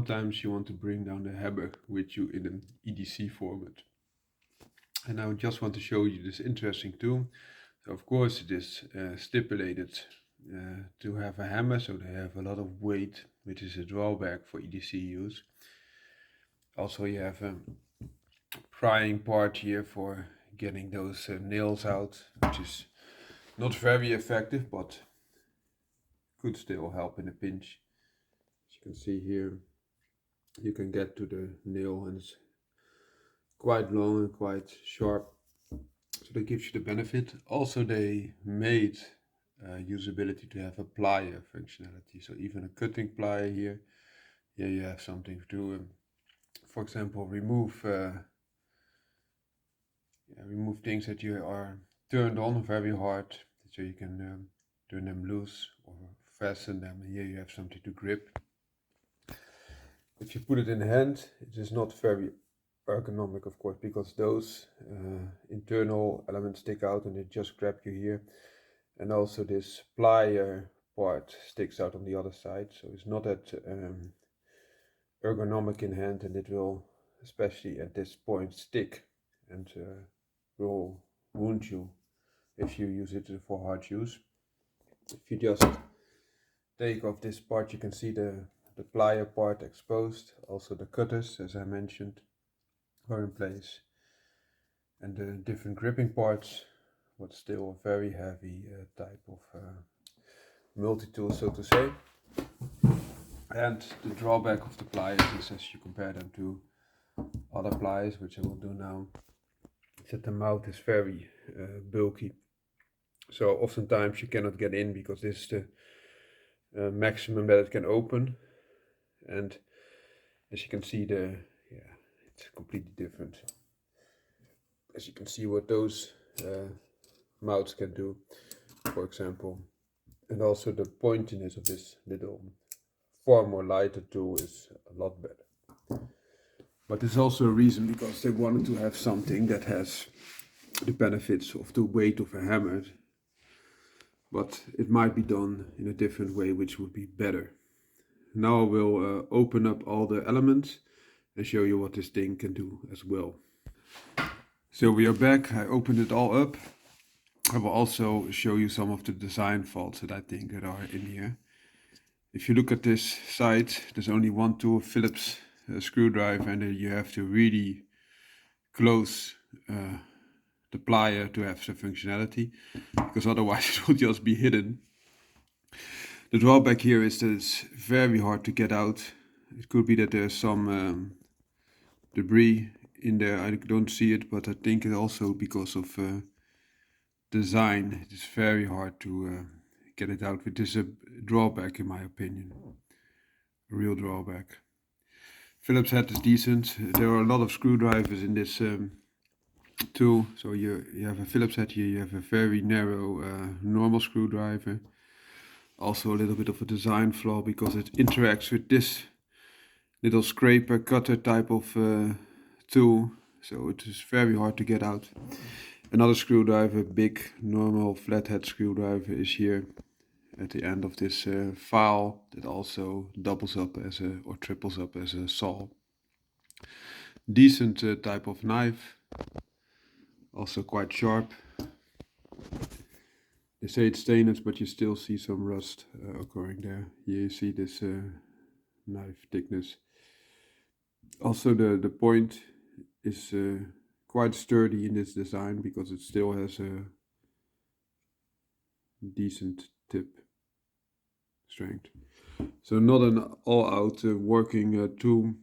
Sometimes you want to bring down the hammer with you in an EDC format. And I just want to show you this interesting tool. So of course it is stipulated to have a hammer, so they have a lot of weight, which is a drawback for EDC use. Also you have a prying part here for getting those nails out, which is not very effective, but could still help in a pinch. As you can see here, you can get to the nail and it's quite long and quite sharp, so that gives you the benefit. Also they made usability to have a plier functionality, so even a cutting plier here you have something to for example remove things that you are turned on very hard, so you can turn them loose or fasten them, and here you have something to grip. If you put it in the hand, it is not very ergonomic, of course, because those internal elements stick out and they just grab you here, and also this plier part sticks out on the other side, so it's not that ergonomic in hand, and it will, especially at this point, stick and will wound you if you use it for hard use. If you just take off this part, you can see the plier part exposed. Also the cutters, as I mentioned, are in place, and the different gripping parts, but still a very heavy type of multi-tool, so to say. And the drawback of the pliers is, as you compare them to other pliers, which I will do now, is that the mouth is very bulky. So oftentimes you cannot get in because this is the maximum that it can open, and as you can see, it's completely different. As you can see what those mouths can do, for example, and also the pointiness of this little far more lighter tool is a lot better. But there's also a reason, because they wanted to have something that has the benefits of the weight of a hammer, but it might be done in a different way, which would be better. Now I will open up all the elements and show you what this thing can do as well. So we are back. I opened it all up. I will also show you some of the design faults that I think that are in here. If you look at this side, there's only one tool, Phillips screwdriver, and then you have to really close the plier to have the functionality, because otherwise it will just be hidden. The drawback here is that it's very hard to get out. It could be that there's some debris in there. I don't see it, but I think it also because of design, it is very hard to get it out, which is a drawback in my opinion, a real drawback. Phillips head is decent. There are a lot of screwdrivers in this tool. So you have a Phillips head here, you have a very narrow normal screwdriver. Also a little bit of a design flaw because it interacts with this little scraper cutter type of tool, so it is very hard to get out. Another screwdriver, big normal flathead screwdriver, is here at the end of this file that also doubles up as a, or triples up as a saw. Decent type of knife, also quite sharp. They say it's stainless, but you still see some rust occurring there. Here you see this knife thickness. Also the point is quite sturdy in this design because it still has a decent tip strength. So not an all-out working tool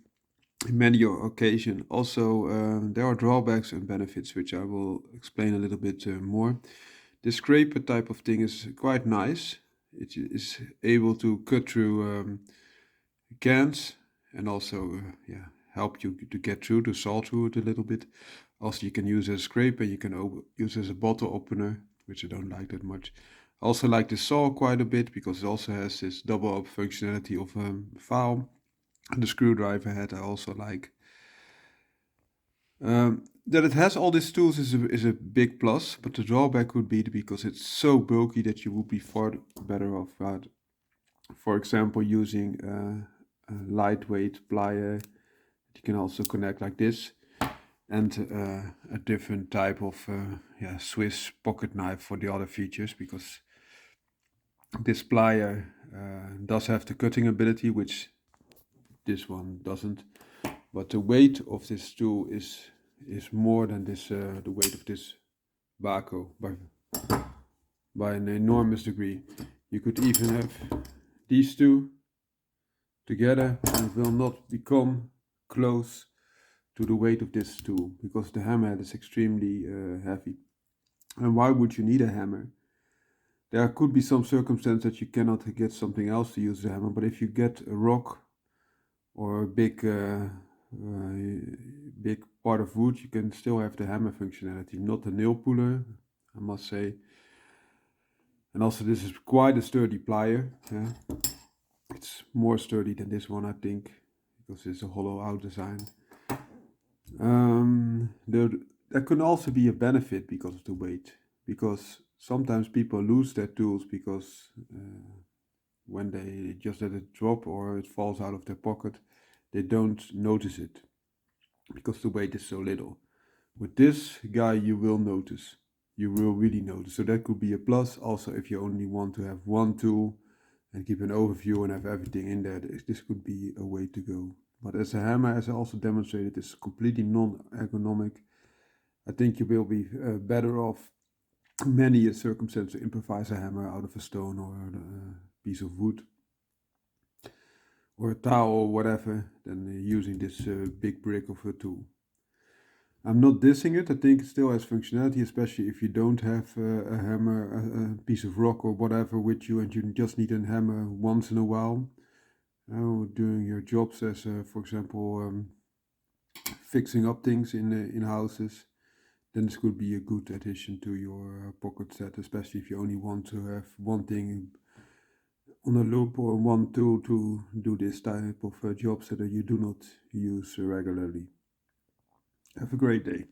in many occasions. Also there are drawbacks and benefits, which I will explain a little bit more. This scraper type of thing is quite nice. It is able to cut through cans and also help you to get through, to saw through it a little bit. Also you can use as a scraper, you can use as a bottle opener, which I don't like that much. I also like the saw quite a bit because it also has this double up functionality of file. And the screwdriver head I also like. That it has all these tools is a big plus, but the drawback would be because it's so bulky that you would be far better off, for example, using lightweight plier. You can also connect like this, and a different type of Swiss pocket knife for the other features, because this plier does have the cutting ability, which this one doesn't. But the weight of this tool is more than this the weight of this Baco by an enormous degree. You could even have these two together and it will not become close to the weight of this tool, because the hammerhead is extremely heavy. And why would you need a hammer? There could be some circumstance that you cannot get something else to use the hammer, but if you get a rock or a big part of wood, you can still have the hammer functionality, not the nail puller, I must say. And also this is quite a sturdy plier. Yeah? It's more sturdy than this one, I think, because it's a hollow out design. There can also be a benefit because of the weight, because sometimes people lose their tools because when they just let it drop or it falls out of their pocket, they don't notice it because the weight is so little. With this guy you will notice, you will really notice. So that could be a plus. Also, if you only want to have one tool and keep an overview and have everything in there, this could be a way to go. But as a hammer, as I also demonstrated, is completely non-ergonomic. I think you will be better off many a circumstance to improvise a hammer out of a stone or a piece of wood or a towel or whatever than using this big brick of a tool. I'm not dissing it. I think it still has functionality, especially if you don't have a hammer, a piece of rock or whatever with you, and you just need a hammer once in a while. Doing your jobs as, for example, fixing up things in houses, then this could be a good addition to your pocket set, especially if you only want to have one thing on a loop or one tool to do this type of jobs that you do not use regularly. Have a great day.